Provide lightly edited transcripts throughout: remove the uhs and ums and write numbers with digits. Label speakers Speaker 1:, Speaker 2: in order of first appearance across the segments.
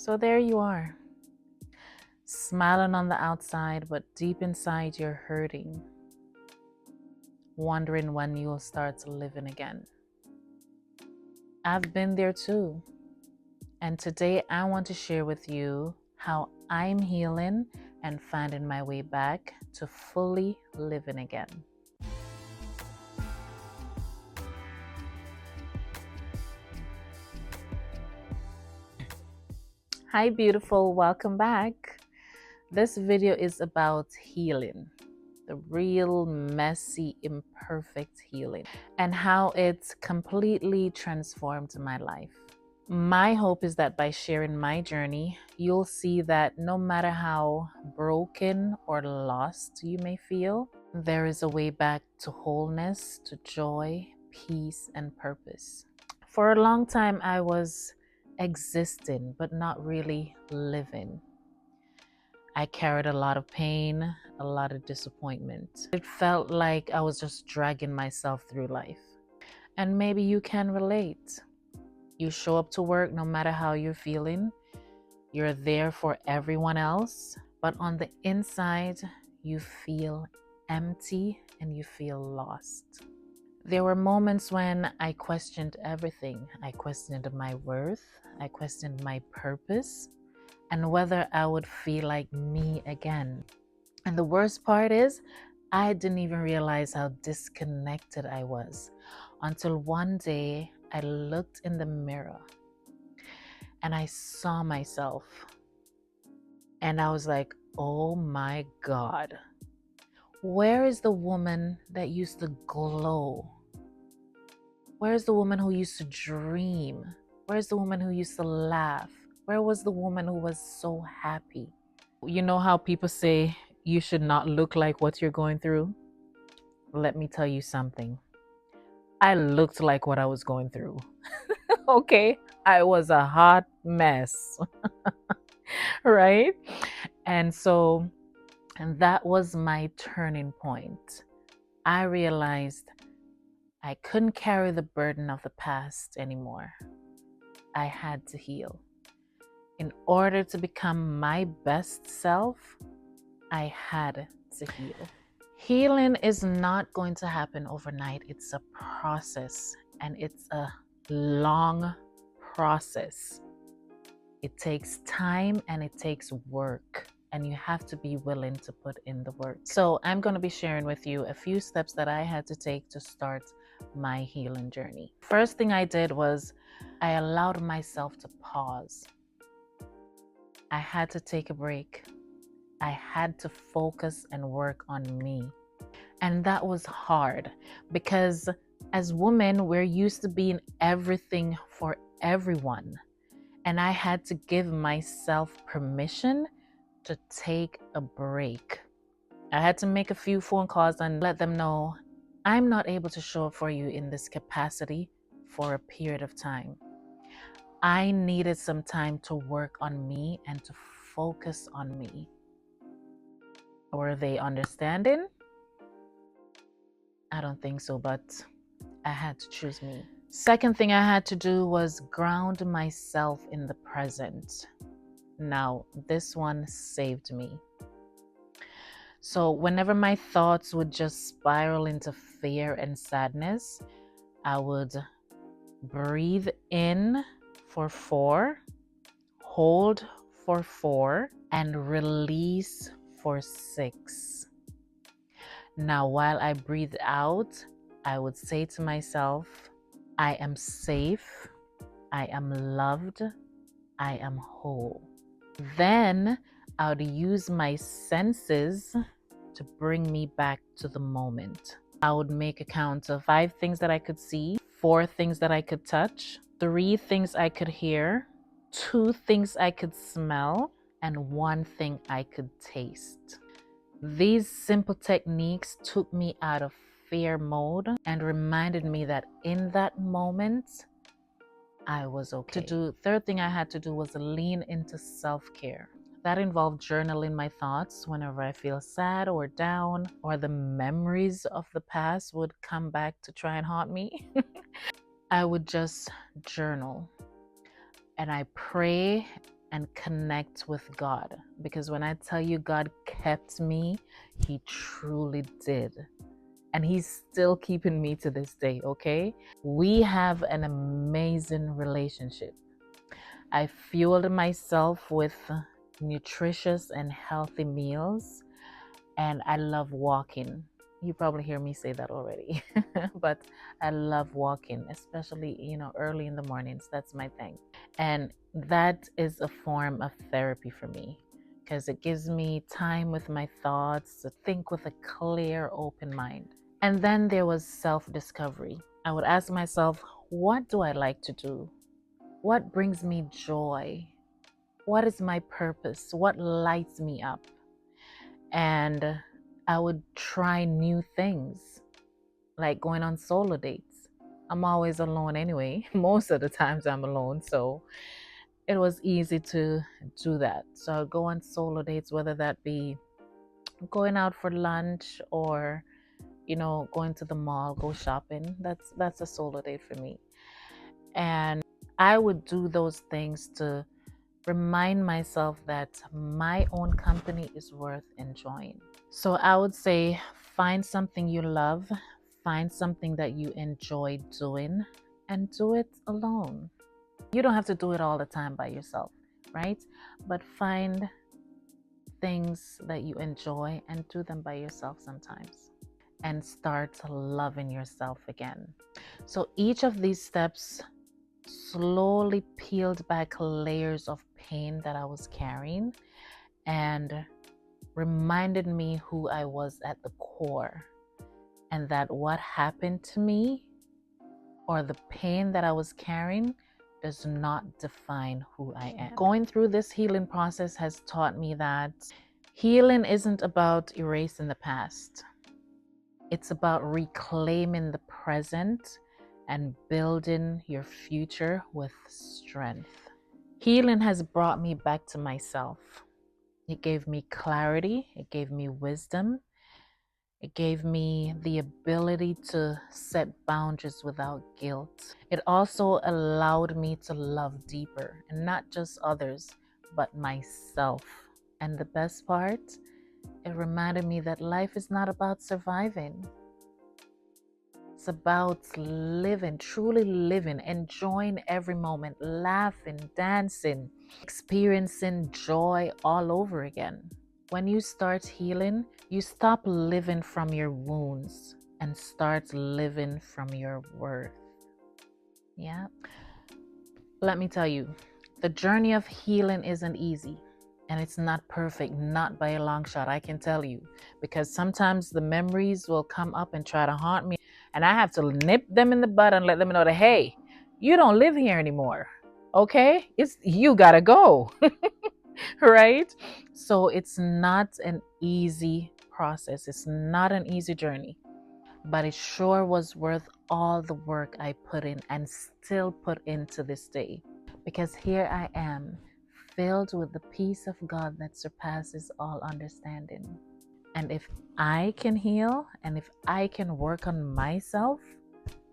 Speaker 1: So there you are, smiling on the outside, but deep inside you're hurting, wondering when you'll start living again. I've been there too. And today I want to share with you how I'm healing and finding my way back to fully living again. Hi, beautiful. Welcome back. This video is about healing, the real, messy, imperfect healing, and how it's completely transformed my life. My hope is that by sharing my journey, you'll see that no matter how broken or lost you may feel, there is a way back to wholeness, to joy, peace, and purpose. For a long time, I was existing, but not really living. I carried a lot of pain, a lot of disappointment. It felt like I was just dragging myself through life. And maybe you can relate. You show up to work no matter how you're feeling. You're there for everyone else. But on the inside, you feel empty and you feel lost. There were moments when I questioned everything. I questioned my worth. I questioned my purpose and whether I would feel like me again. And the worst part is, I didn't even realize how disconnected I was until one day I looked in the mirror and I saw myself. And I was like, oh my God, where is the woman that used to glow? Where's the woman who used to dream? Where's the woman who used to laugh? Where was the woman who was so happy? You know how people say you should not look like what you're going through? Let me tell you something. I looked like what I was going through. Okay? I was a hot mess. Right? And that was my turning point. I realized I couldn't carry the burden of the past anymore. I had to heal. In order to become my best self, I had to heal. Healing is not going to happen overnight. It's a process, and it's a long process. It takes time and it takes work, and you have to be willing to put in the work. So I'm going to be sharing with you a few steps that I had to take to start my healing journey. First thing I did was I allowed myself to pause. I had to take a break. I had to focus and work on me. And that was hard because as women, we're used to being everything for everyone. And I had to give myself permission to take a break. I had to make a few phone calls and let them know I'm not able to show up for you in this capacity for a period of time. I needed some time to work on me and to focus on me. Were they understanding? I don't think so, but I had to choose me. Second thing I had to do was ground myself in the present. Now, this one saved me. So whenever my thoughts would just spiral into fear and sadness, I would breathe in for 4, hold for 4, and release for 6. Now, while I breathe out, I would say to myself, I am safe, I am loved, I am whole. Then I would use my senses to bring me back to the moment. I would make a count of 5 things that I could see, 4 things that I could touch, 3 things I could hear, 2 things I could smell, and 1 thing I could taste. These simple techniques took me out of fear mode and reminded me that in that moment, I was okay. Third thing I had to do was lean into self-care. That involved journaling my thoughts whenever I feel sad or down, or the memories of the past would come back to try and haunt me. I would just journal and I pray and connect with God. Because when I tell you God kept me, He truly did. And He's still keeping me to this day, okay? We have an amazing relationship. I fueled myself with nutritious and healthy meals, and I love walking. You probably hear me say that already, but I love walking, especially, early in the mornings. That's my thing. And that is a form of therapy for me because it gives me time with my thoughts to think with a clear, open mind. And then there was self-discovery. I would ask myself, what do I like to do? What brings me joy? What is my purpose? What lights me up? And I would try new things, like going on solo dates. I'm always alone anyway. Most of the times I'm alone, so it was easy to do that. So I'd go on solo dates, whether that be going out for lunch or, going to the mall, go shopping. That's a solo date for me. And I would do those things to remind myself that my own company is worth enjoying. So I would say find something you love, find something that you enjoy doing, and do it alone. You don't have to do it all the time by yourself, right? But find things that you enjoy and do them by yourself sometimes, and start loving yourself again. So each of these steps slowly peeled back layers of pain that I was carrying and reminded me who I was at the core, and that what happened to me or the pain that I was carrying does not define who I am. Going through this healing process has taught me that healing isn't about erasing the past. It's about reclaiming the present and building your future with strength. Healing has brought me back to myself. It gave me clarity. It gave me wisdom. It gave me the ability to set boundaries without guilt. It also allowed me to love deeper, and not just others, but myself. And the best part, it reminded me that life is not about surviving. It's about living, truly living, enjoying every moment, laughing, dancing, experiencing joy all over again. When you start healing, you stop living from your wounds and start living from your worth. Yeah. Let me tell you, the journey of healing isn't easy. And it's not perfect, not by a long shot, I can tell you. Because sometimes the memories will come up and try to haunt me. And I have to nip them in the bud and let them know that, hey, you don't live here anymore. Okay? You gotta go. Right? So it's not an easy process. It's not an easy journey. But it sure was worth all the work I put in and still put into this day. Because here I am, filled with the peace of God that surpasses all understanding. And if I can heal and if I can work on myself,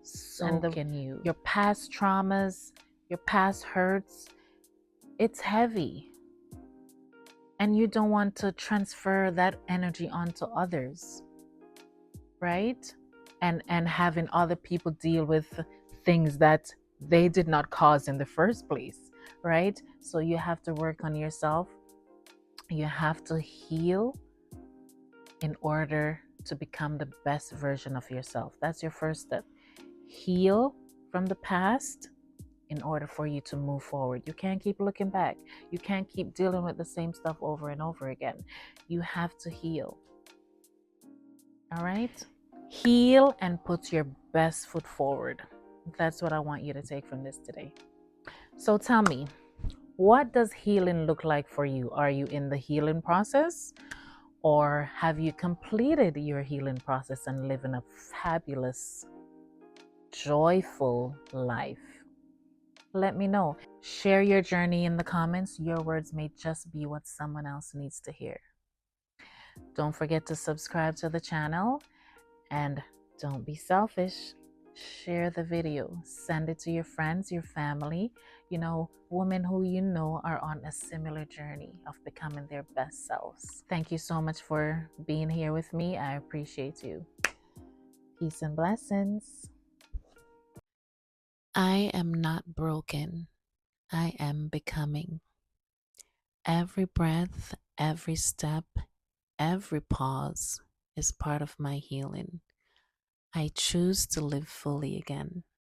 Speaker 1: so can you. Your past traumas, your past hurts, it's heavy. And you don't want to transfer that energy onto others, right? And having other people deal with things that they did not cause in the first place, right? So you have to work on yourself. You have to heal in order to become the best version of yourself. That's your first step. Heal from the past in order for you to move forward. You can't keep looking back. You can't keep dealing with the same stuff over and over again. You have to heal. All right? Heal and put your best foot forward. That's what I want you to take from this today. So tell me, what does healing look like for you? Are you in the healing process? Or have you completed your healing process and living a fabulous, joyful life? Let me know. Share your journey in the comments. Your words may just be what someone else needs to hear. Don't forget to subscribe to the channel, and don't be selfish. share the video, send it to your friends, your family, women who you know are on a similar journey of becoming their best selves. Thank you so much for being here with me. I appreciate you. Peace and blessings. I am not broken. I am becoming. Every breath, every step, every pause is part of my healing. I choose to live fully again.